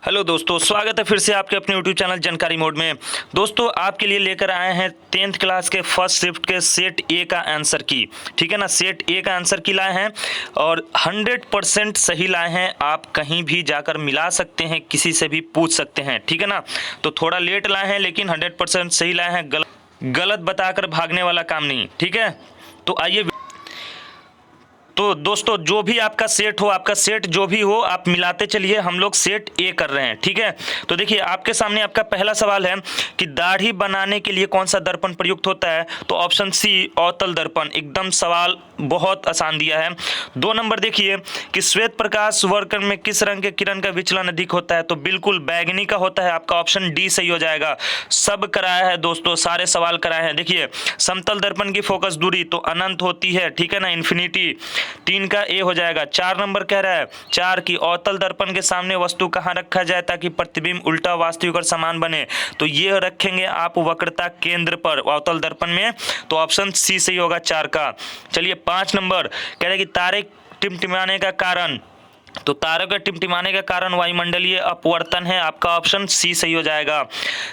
Hello दोस्तों, स्वागत है फिर से आपके अपने यूट्यूब चैनल जानकारी मोड में। दोस्तों, आपके लिए लेकर आए हैं 10th क्लास के फर्स्ट शिफ्ट के सेट ए का आंसर की। ठीक है ना, सेट ए का आंसर की लाए हैं और 100% सही लाए हैं। आप कहीं भी जाकर मिला सकते हैं, किसी से भी पूछ सकते हैं। ठीक है ना, तो थोड़ा लेट लाए हैं लेकिन 100% सही लाए हैं। गलत बताकर भागने वाला काम नहीं। ठीक है, तो आइए। तो दोस्तों, जो भी आपका सेट हो, आपका सेट जो भी हो, आप मिलाते चलिए। हम लोग सेट ए कर रहे हैं। ठीक है, तो देखिए आपके सामने आपका पहला सवाल है कि दाढ़ी बनाने के लिए कौन सा दर्पण प्रयुक्त होता है। तो ऑप्शन सी अवतल दर्पण। एकदम सवाल बहुत आसान दिया है। 2 नंबर देखिए कि श्वेत प्रकाश वर्क में किस रंग के किरण का विचलन अधिक होता है। तो बिल्कुल बैगनी का होता है। आपका ऑप्शन डी सही हो जाएगा। सब कराया है दोस्तों, सारे सवाल कराए हैं। देखिए समतल दर्पण की फोकस दूरी तो अनंत होती है। ठीक है ना, इन्फिनिटी। 3 का ए हो जाएगा। 4 नंबर कह रहा है 4 की अवतल दर्पण के सामने वस्तु कहाँ रखा जाए ताकि प्रतिबिंब उल्टा वास्तविक और समान बने। तो ये रखेंगे आप वक्रता केंद्र पर अवतल दर्पण में। तो ऑप्शन सी सही होगा 4 का। चलिए 5 नंबर कह रहे हैं कि तारे टिमटिमाने का कारण। तो तारों के टिमटिमाने का कारण वायुमंडलीय अपवर्तन है। आपका ऑप्शन सी सही हो जाएगा।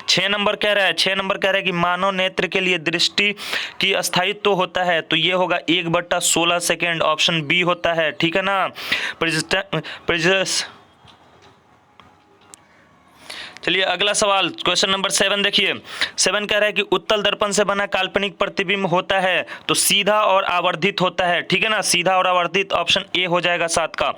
6 नंबर कह रहा है 6 नंबर कह रहा है कि मानव नेत्र के लिए दृष्टि की अस्थायित्व होता है। तो ये होगा 1/16 सेकेंड। ऑप्शन बी होता है। ठीक है ना। चलिए अगला सवाल, क्वेश्चन नंबर 7 देखिए। 7 कह रहा है कि उत्तल दर्पण से बना काल्पनिक प्रतिबिंब होता है तो सीधा और आवर्धित होता है। ठीक है ना, सीधा और आवर्धित। ऑप्शन ए हो जाएगा 7 का।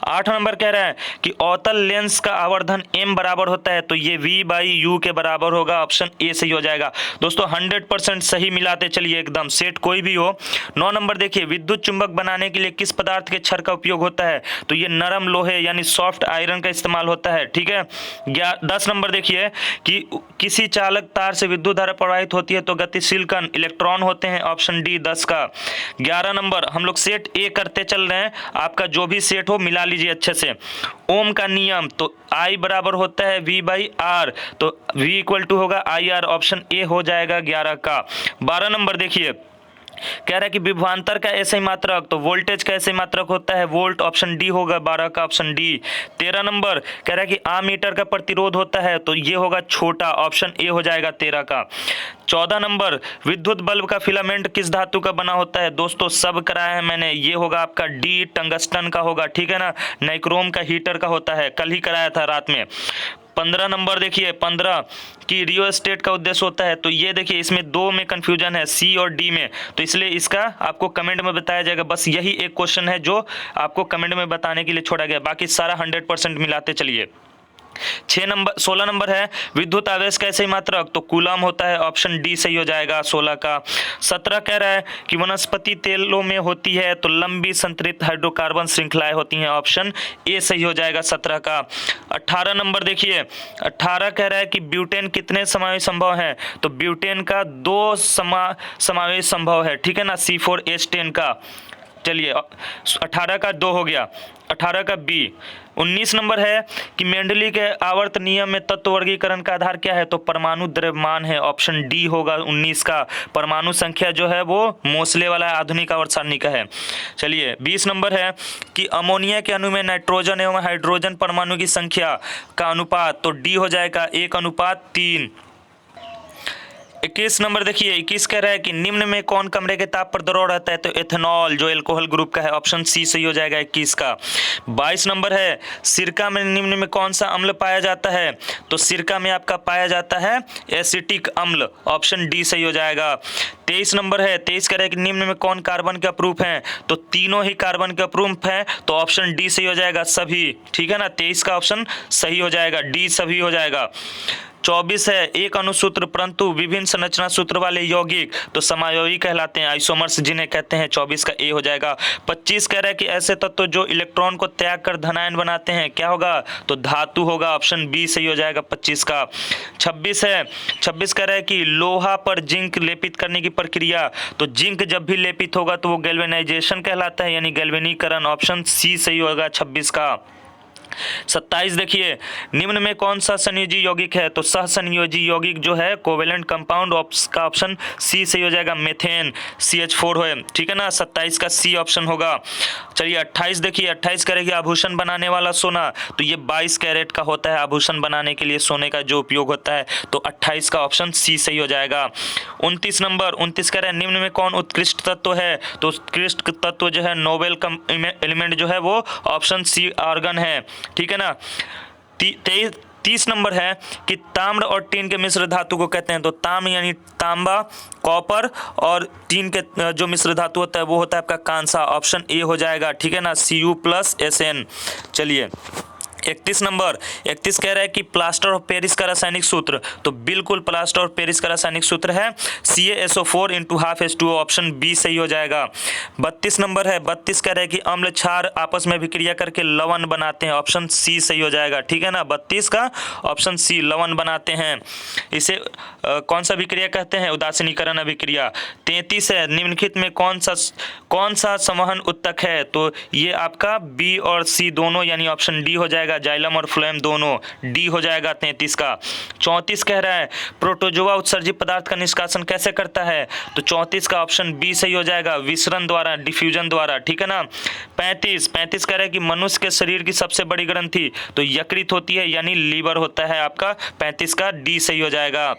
8 नंबर कह रहा है कि अवतल लेंस का आवर्धन m बराबर होता है। तो ये v/u के बराबर होगा। ऑप्शन ए सही हो जाएगा। दोस्तों 100% सही मिलाते चलिए, एकदम सेट कोई भी हो। 9 नंबर देखिए, विद्युत चुंबक बनाने के लिए किस पदार्थ के क्षर का उपयोग होता है। तो ये नरम लोहे यानी सॉफ्ट आयरन का इस्तेमाल होता है। ठीक है। 10 नंबर देखिए कि किसी चालक तार से विद्युत धारा प्रवाहित होती है तो गतिशील कण इलेक्ट्रॉन होते हैं। ऑप्शन डी 10 का। 11 नंबर हम लोग सेट ए करते चल रहे हैं। आपका जो भी सेट हो मिला लीजिए अच्छे से। ओम का नियम तो I बराबर होता है V/R। तो V इक्वल टू होगा IR। ऑप्शन ए हो जाएगा 11 का। 12 नंबर देखिए, कह रहा है कि विभवांतर का ऐसे मात्रक तो वोल्टेज का ऐसे मात्रक होता है वोल्ट। ऑप्शन डी होगा 12 का। Option D. 13 नंबर कह रहा है कि आमीटर का प्रतिरोध होता है तो ये होगा छोटा। ऑप्शन ए हो जाएगा 13 का। 14 नंबर विद्युत बल्ब का फिलामेंट किस धातु का बना होता है। दोस्तों सब कराया है मैंने। ये होगा आपका डी टंगस्टन का होगा। ठीक है ना, नाइक्रोम का हीटर का होता है। कल ही कराया था रात में। 15 नंबर देखिए, 15 की रियोस्टेट का उद्देश्य होता है। तो ये देखिए इसमें 2 में कंफ्यूजन है, सी और डी में। तो इसलिए इसका आपको कमेंट में बताया जाएगा। बस यही एक क्वेश्चन है जो आपको कमेंट में बताने के लिए छोड़ा गया, बाकी सारा 100% मिलाते चलिए। 16 नंबर है विद्युत आवेश का ऐसे मात्रक तो कूलम होता है। ऑप्शन डी सही हो जाएगा 16 का। 17 कह रहा है कि वनस्पति तेलों में होती है तो लंबी संतृप्त हाइड्रोकार्बन श्रृंखलाएं होती हैं। ऑप्शन ए सही हो जाएगा 17 का। 18 नंबर देखिए, 18 कह रहा है कि ब्यूटेन कितने समावेश संभव है। तो ब्यूटेन का 2 समावेश संभव है। ठीक है ना, C4H10 का। चलिए 18 का 2 हो गया। 18 का बी। 19 नंबर है कि मेंडली के आवर्त नियम में तत्व वर्गीकरण का आधार क्या है। तो परमाणु द्रव्यमान है। ऑप्शन डी होगा 19 का। परमाणु संख्या जो है वो मोस्ले वाला आधुनिक आवर्त सारणी का है। चलिए 20 नंबर है कि अमोनिया के अणु में नाइट्रोजन एवं हाइड्रोजन परमाणु की संख्या का अनुपात तो डी हो जाएगा 1:3। 21 नंबर देखिए, 21 कह रहा है कि निम्न में कौन कमरे के ताप पर दौड़ रहता है। तो एथेनॉल जो एल्कोहल ग्रुप का है। ऑप्शन सी सही हो जाएगा 21 का। 22 नंबर है सिरका में निम्न में कौन सा अम्ल पाया जाता है। तो सिरका में आपका पाया जाता है एसिटिक अम्ल। ऑप्शन डी सही हो जाएगा। 23 नंबर है, 23 कह रहा है कि निम्न में कौन कार्बन के अपरूप हैं। तो तीनों ही कार्बन के अपरूप हैं। तो ऑप्शन डी सही हो जाएगा सभी। ठीक है ना, 23 का ऑप्शन सही हो जाएगा, डी सभी हो जाएगा। 24 है एक अणुसूत्र परंतु विभिन्न संरचना सूत्र वाले यौगिक तो समायोगी कहलाते हैं, आइसोमर्स जिन्हें कहते हैं। 24 का ए हो जाएगा। 25 कह रहा है कि ऐसे तत्व जो इलेक्ट्रॉन को त्याग कर धनायन बनाते हैं क्या होगा। तो धातु होगा। ऑप्शन बी सही हो जाएगा 25 का। 26 है, 26 कह रहा है कि लोहा पर जिंक लेपित करने की प्रक्रिया तो जिंक जब भी लेपित होगा तो वो गैल्वेनाइजेशन कहलाता है यानी गैल्वेनीकरण। ऑप्शन सी सही होगा 26 का। 27 देखिए, निम्न में कौन सा संयोजी यौगिक है? तो सहसंयोजी यौगिक जो है कोवेलेंट कंपाउंड का ऑप्शन सी सही हो जाएगा, मेथेन CH4 है, ठीक है ना। 27 का सी ऑप्शन होगा। चलिए 28 देखिए, 28 करेगी आभूषण बनाने वाला सोना, तो ये 22 कैरेट का होता है आभूषण बनाने के लिए सोने का जो उपयोग होता है, तो 28 का ऑप्शन सी सही हो जाएगा। 29 नंबर, 29 कह रहे हैं निम्न में कौन उत्कृष्ट तत्व है? तो उत्कृष्ट तत्व जो है नोबेल एलिमेंट जो है वो ऑप्शन सी आर्गन है, ठीक है ना। 30 नंबर है कि ताम्र और टीन के मिश्र धातु को कहते हैं? तो ताम्र यानी तांबा, कॉपर और टीन के जो मिश्र धातु होता है वो होता है आपका कांसा, ऑप्शन ए हो जाएगा, ठीक है ना, Cu+Sn। चलिए 31 नंबर, 31 कह रहा है कि प्लास्टर ऑफ पेरिस का रासायनिक सूत्र, तो बिल्कुल प्लास्टर ऑफ पेरिस का रासायनिक सूत्र है CaSO4 × ½ H2O, ऑप्शन बी सही हो जाएगा। 32 नंबर है, 32 कह रहा है कि अम्ल क्षार आपस में विक्रिया करके लवण बनाते हैं, ऑप्शन सी सही हो जाएगा, ठीक है ना। 32 का ऑप्शन सी लवण बनाते हैं, इसे कौन सा विक्रिया कहते हैं? उदासीनीकरण अभिक्रिया। 33 है, निम्नलिखित में कौन सा संवहन उत्तक है? तो ये आपका बी और सी दोनों यानी ऑप्शन डी हो जाएगा, जाइलम और फ्लोएम दोनों, डी हो जाएगा 33 का। 34 कह रहा है प्रोटोजोआ उत्सर्जित पदार्थ का निष्कासन कैसे करता है? तो 34 का ऑप्शन बी सही हो जाएगा, विसरण द्वारा, डिफ्यूजन द्वारा, ठीक है ना। 35 कह रहा है कि मनुष्य के शरीर की सबसे बड़ी ग्रंथि तो यकृत होती है यानी लीवर होता है आपका, 35 का डी सही हो जाएगा।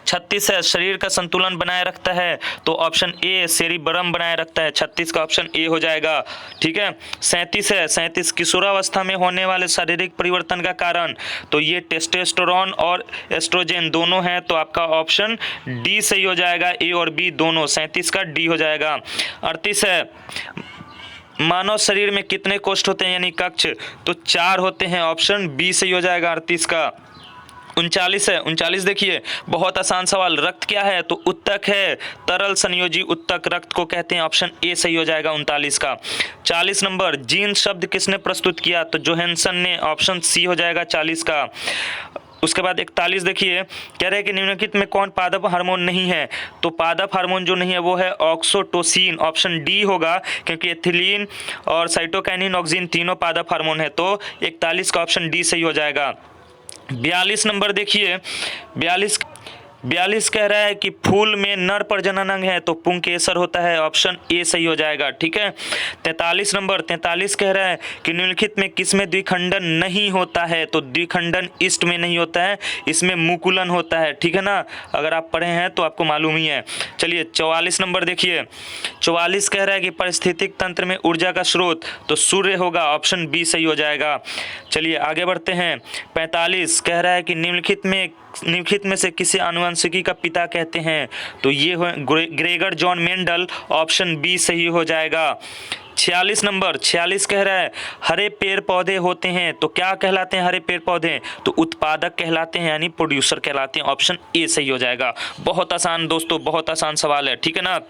36 है, शरीर का संतुलन बनाए रखता है, तो ऑप्शन ए सेरिब्रम बनाए रखता है, 36 का ऑप्शन ए हो जाएगा, ठीक है। 37 है, 37 किशोरावस्था में होने वाले शारीरिक परिवर्तन का कारण, तो ये टेस्टोस्टेरोन और एस्ट्रोजन दोनों हैं, तो आपका ऑप्शन डी सही हो जाएगा, ए और बी दोनों, 37 का डी हो जाएगा। 38 है, मानव शरीर में कितने कोष्ठ होते हैं यानी कक्ष? तो 4 होते हैं, ऑप्शन बी सही हो जाएगा 38 का। 39 है, 39 देखिए बहुत आसान सवाल, रक्त क्या है? तो उत्तक है, तरल संयोजी उत्तक रक्त को कहते हैं, ऑप्शन ए सही हो जाएगा 39 का। 40 नंबर, जीन शब्द किसने प्रस्तुत किया? तो जोहानसन ने, ऑप्शन सी हो जाएगा 40 का। उसके बाद 41 देखिए, कह रहे हैं कि निम्नलिखित में कौन पादप हार्मोन नहीं है? तो पादप हार्मोन जो नहीं है वो है ऑक्सीटोसिन, ऑप्शन डी होगा, क्योंकि एथिलीन और साइटोकाइनिन ऑक्सिन तीनों पादप हार्मोन है, तो 41 का ऑप्शन डी सही हो जाएगा। 42 नंबर देखिए, 42 कह रहा है कि फूल में नर प्रजनन अंग है, तो पुंकेसर होता है, ऑप्शन ए सही हो जाएगा, ठीक है। 43 नंबर, 43 कह रहा है कि निम्नलिखित में किसमें द्विखंडन नहीं होता है? तो द्विखंडन ईस्ट में नहीं होता है, इसमें मुकुलन होता है, ठीक है ना, अगर आप पढ़े हैं तो आपको मालूम ही है। चलिए 44 नंबर देखिए, 44 कह रहा है कि पारिस्थितिक तंत्र में ऊर्जा का स्रोत, तो सूर्य होगा, ऑप्शन बी सही हो जाएगा। चलिए आगे बढ़ते हैं। 45 कह रहा है कि निम्नलिखित में से किसे आनुवंशिकी का पिता कहते हैं? तो ये Gregor John Mendel, option B सही हो जाएगा। 46 नंबर, 46 कह रहा है हरे पेड़ पौधे होते हैं, तो क्या कहलाते हैं हरे पेड़ पौधे? तो उत्पादक कहलाते हैं यानी प्रोड्यूसर कहलाते हैं, ऑप्शन ए सही हो जाएगा। बहुत आसान दोस्तों, बहुत आसान सवाल है, ठीक है ना।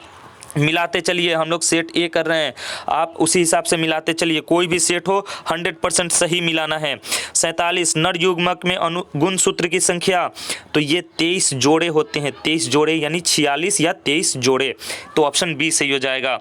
मिलाते चलिए, हम लोग सेट ए कर रहे हैं, आप उसी हिसाब से मिलाते चलिए, कोई भी सेट हो 100% सही मिलाना है। 47 नर युग्मक में गुण सूत्र की संख्या, तो ये 23 जोड़े होते हैं, 23 जोड़े यानी 46 या 23 जोड़े, तो ऑप्शन बी सही हो जाएगा।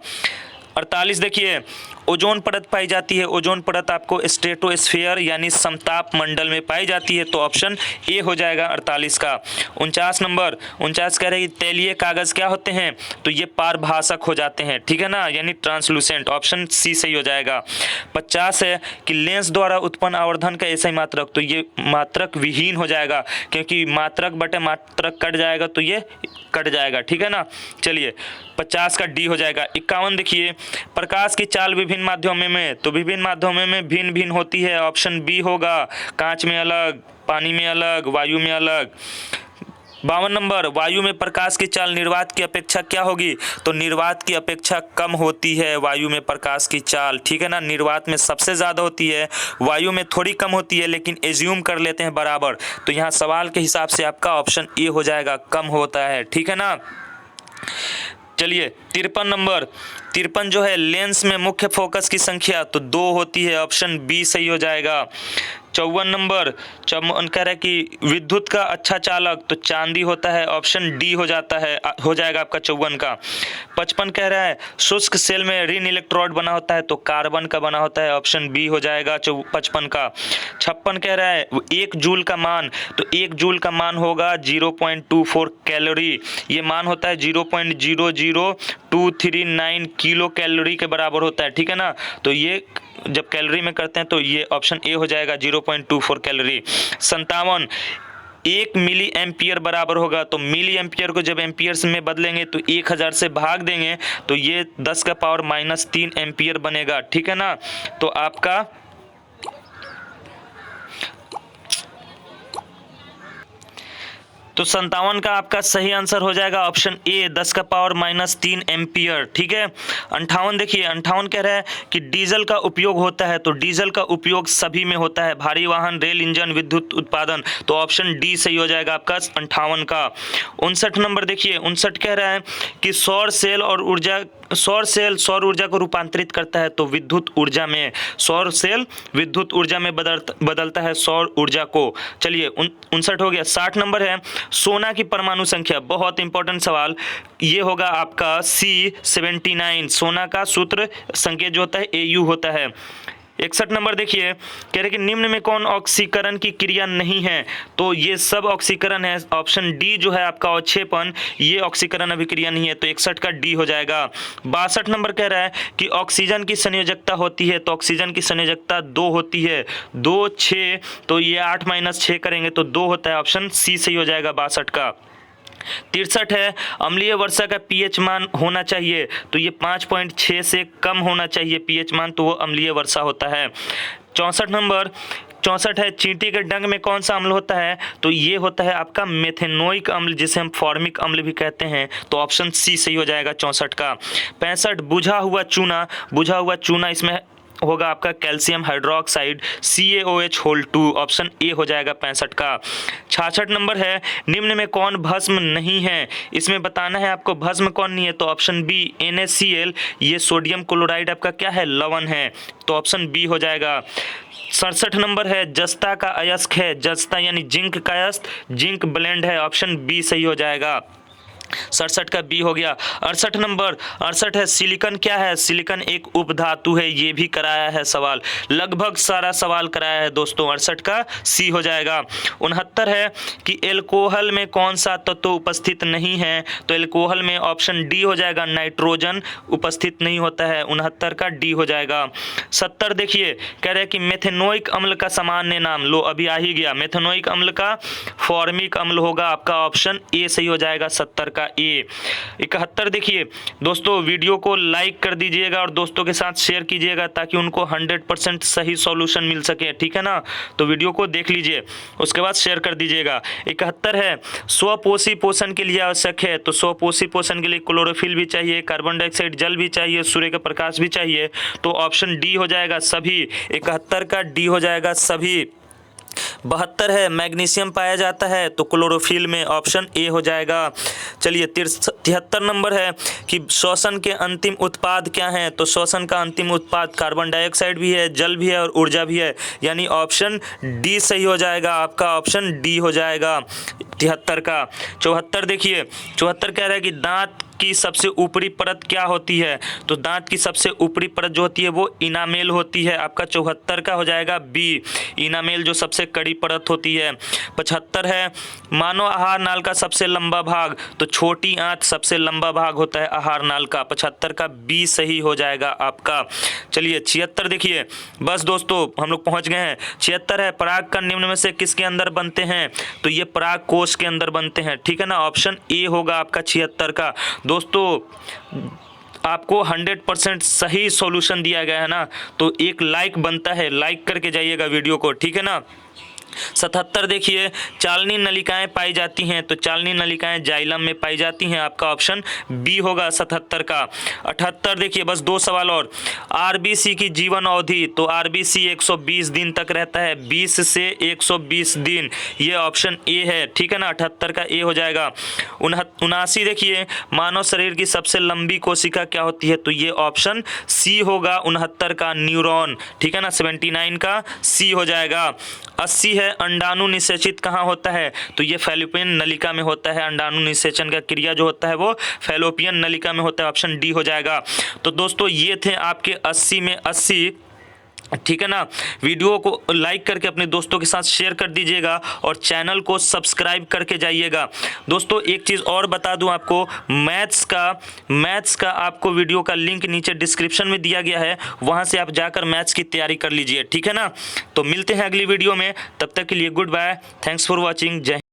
48 देखिए, ओजोन परत पाई जाती है, ओजोन परत आपको स्ट्रेटोस्फीयर यानी समताप मंडल में पाई जाती है, तो ऑप्शन ए हो जाएगा 48 का। 49 नंबर, 49 कह रहे हैं तैलीय कागज क्या होते हैं? तो ये पारभाषक हो जाते हैं, ठीक है ना, यानी ट्रांसलूसेंट, ऑप्शन सी सही हो जाएगा। 50 है कि लेंस द्वारा उत्पन्न आवर्धन का ऐसा ही मात्रक, तो ये मात्रक विहीन हो जाएगा, क्योंकि मात्रक बटे मात्रक कट जाएगा तो ये कट जाएगा, ठीक है ना। चलिए 50 का डी हो जाएगा। 51 देखिए, प्रकाश की चाल विभिन्न माध्यमों में, तो विभिन्न माध्यमों में भिन्न भिन्न होती है, ऑप्शन बी होगा, कांच में अलग, पानी में अलग, वायु में अलग। 52 नंबर, वायु में प्रकाश की चाल निर्वात की अपेक्षा क्या होगी? तो निर्वात की अपेक्षा कम होती है वायु में प्रकाश की चाल, ठीक है ना, निर्वात में सबसे ज़्यादा होती है, वायु में थोड़ी कम होती है, लेकिन एज्यूम कर लेते हैं बराबर, तो यहाँ सवाल के हिसाब से आपका ऑप्शन ए हो जाएगा, कम होता है, ठीक है ना। चलिए 53 नंबर, 53 जो है लेंस में मुख्य फोकस की संख्या तो 2 होती है, ऑप्शन बी सही हो जाएगा। 54 नंबर, 54 कह रहा है कि विद्युत का अच्छा चालक तो चांदी होता है, ऑप्शन डी हो जाएगा आपका 54 का। 55 कह रहा है शुष्क सेल में ऋण इलेक्ट्रोड बना होता है तो कार्बन का बना होता है, ऑप्शन बी हो जाएगा 55 का। 56 कह रहा है 1 जूल का मान, तो 1 जूल का मान होगा 0.24 कैलोरी, ये मान होता है 0.00239 किलो कैलोरी के बराबर होता है, ठीक है ना। तो ये जब कैलोरी में करते हैं तो ये ऑप्शन ए हो जाएगा 0.24 कैलोरी। 57, 1 मिली एम्पियर बराबर होगा, तो मिली एम्पियर को जब एम्पियर्स में बदलेंगे तो 1000 से भाग देंगे तो ये 10 का पावर -3 एम्पियर बनेगा, ठीक है ना। तो आपका तो 57 का आपका सही आंसर हो जाएगा ऑप्शन ए 10 का पावर -3 एम्पियर, ठीक है। 58 देखिए, 58 कह रहा है कि डीजल का उपयोग होता है, तो डीजल का उपयोग सभी में होता है, भारी वाहन, रेल इंजन, विद्युत उत्पादन, तो ऑप्शन डी सही हो जाएगा आपका 58 का। 59 नंबर देखिए, 59 कह रहा है कि सौर सेल सौर ऊर्जा को रूपांतरित करता है तो विद्युत ऊर्जा में, सौर सेल विद्युत ऊर्जा में बदलता है सौर ऊर्जा को। चलिए 59 हो गया। 60 नंबर है सोना की परमाणु संख्या, बहुत इंपॉर्टेंट सवाल ये होगा आपका C79, सोना का सूत्र संकेत जो होता है AU होता है। 61 नंबर देखिए, कह रहे कि निम्न में कौन ऑक्सीकरण की क्रिया नहीं है, तो ये सब ऑक्सीकरण है, ऑप्शन डी जो है आपका अवक्षेपण, ये ऑक्सीकरण अभिक्रिया नहीं है, तो 61 का डी हो जाएगा। 62 नंबर कह रहा है कि ऑक्सीजन की संयोजकता होती है, तो ऑक्सीजन की संयोजकता 2 होती है, 2 6, तो ये 8 - 6 करेंगे तो 2 होता है, ऑप्शन सी सही हो जाएगा 62 का। 63 है अम्लीय वर्षा का पीएच मान होना चाहिए, तो ये 5.6 से कम होना चाहिए पीएच मान, तो वो अम्लीय वर्षा होता है। 64 नंबर, 64 है चींटी के डंक में कौन सा अम्ल होता है, तो ये होता है आपका मेथेनोइक अम्ल, जिसे हम फॉर्मिक अम्ल भी कहते हैं, तो ऑप्शन सी सही हो जाएगा 64 का। 65 बुझा हुआ चूना इसमें होगा आपका calcium hydroxide CaOH2, option A हो जाएगा 65 का। 66 नंबर है निम्न में कौन भस्म नहीं है, इसमें बताना है आपको भस्म कौन नहीं है, तो ऑप्शन बी NaCl, ये सोडियम क्लोराइड आपका क्या है, लवण है, तो ऑप्शन बी हो जाएगा। 67 नंबर है जस्ता का अयस्क है, जस्ता यानी जिंक का अयस्क, जिंक ब्लेंड है, ऑप्शन बी सही हो जाएगा। 67 का बी हो गया। 68 नंबर, 68 है सिलिकॉन क्या है, सिलिकॉन एक उपधातु है, ये भी कराया है सवाल, लगभग सारा सवाल कराया है दोस्तों, 68 का सी हो जाएगा। 69 है कि एल्कोहल में कौन सा तत्व उपस्थित नहीं है, तो एल्कोहल में ऑप्शन डी हो जाएगा, नाइट्रोजन उपस्थित नहीं होता है, 69 का डी हो जाएगा। 70 देखिए, कह रहे हैं कि मेथेनोइक अम्ल का सामान्य नाम, लो अभी आ ही गया, मेथेनोइक अम्ल का फॉर्मिक अम्ल होगा, आपका ऑप्शन ए सही हो जाएगा 70 का ए। 71 देखिए दोस्तों, वीडियो को लाइक कर दीजिएगा और दोस्तों के साथ शेयर कीजिएगा ताकि उनको 100% सही सॉल्यूशन मिल सके, ठीक है ना। तो वीडियो को देख लीजिए, उसके बाद शेयर कर दीजिएगा। 71 है स्वपोषी पोषण के लिए आवश्यक है, तो स्वपोषी पोषण के लिए क्लोरोफिल भी चाहिए, कार्बन डाइऑक्साइड जल भी चाहिए, सूर्य का प्रकाश भी चाहिए, तो ऑप्शन डी हो जाएगा सभी, 71 का डी हो जाएगा सभी। 72 है मैग्नीशियम पाया जाता है, तो क्लोरोफिल में, ऑप्शन ए हो जाएगा। चलिए 73 नंबर है कि श्वसन के अंतिम उत्पाद क्या हैं, तो श्वसन का अंतिम उत्पाद कार्बन डाइऑक्साइड भी है, जल भी है और ऊर्जा भी है, यानी ऑप्शन डी सही हो जाएगा आपका, ऑप्शन डी हो जाएगा 73 का। 74 देखिए, 74 कह रहा है कि दांत की सबसे ऊपरी परत क्या होती है, तो दांत की सबसे ऊपरी परत जो होती है वो इनामेल होती है, आपका 74 का हो जाएगा बी, इनामेल जो सबसे कड़ी परत होती है। 75 है मानव आहार नाल का सबसे लंबा भाग, तो छोटी आंत सबसे लंबा भाग होता है आहार नाल का, 75 का बी सही हो जाएगा आपका। चलिए 76 देखिए, बस दोस्तों हम लोग पहुंच गए हैं। 76 है पराग कण निम्न में से किसके अंदर बनते हैं, तो ये पराग कोश के अंदर बनते हैं, ठीक है ना, ऑप्शन ए होगा आपका 76 का। दोस्तों आपको 100% सही सॉल्यूशन दिया गया है ना, तो एक लाइक बनता है, लाइक करके जाइएगा वीडियो को, ठीक है ना। 77 देखिए, चालनी नलिकाएं पाई जाती हैं, तो चालनी नलिकाएं जाइलम में पाई जाती हैं, आपका ऑप्शन बी होगा 77 का। 78 देखिए, बस 2 सवाल और। आरबीसी की जीवन अवधि, तो आरबीसी 120 दिन तक रहता है, 20 से 120 दिन, ये ऑप्शन ए है, ठीक है ना, 78 का ए हो जाएगा। 79 देखिए, मानव शरीर की सबसे लंबी कोशिका क्या होती है, तो ये ऑप्शन सी होगा 69 का, न्यूरॉन, ठीक है ना, 79 का सी हो जाएगा। 80 है, अंडाणु निषेचित कहाँ होता है, तो ये फैलोपियन नलिका में होता है, अंडाणु निषेचन का क्रिया जो होता है वो फैलोपियन नलिका में होता है, ऑप्शन डी हो जाएगा। तो दोस्तों ये थे आपके 80 में 80, ठीक है ना। वीडियो को लाइक करके अपने दोस्तों के साथ शेयर कर दीजिएगा और चैनल को सब्सक्राइब करके जाइएगा। दोस्तों एक चीज़ और बता दूं आपको, मैथ्स का आपको वीडियो का लिंक नीचे डिस्क्रिप्शन में दिया गया है, वहां से आप जाकर मैथ्स की तैयारी कर लीजिए, ठीक है ना। तो मिलते हैं अगली वीडियो में, तब तक के लिए goodbye, thanks for watching, जय।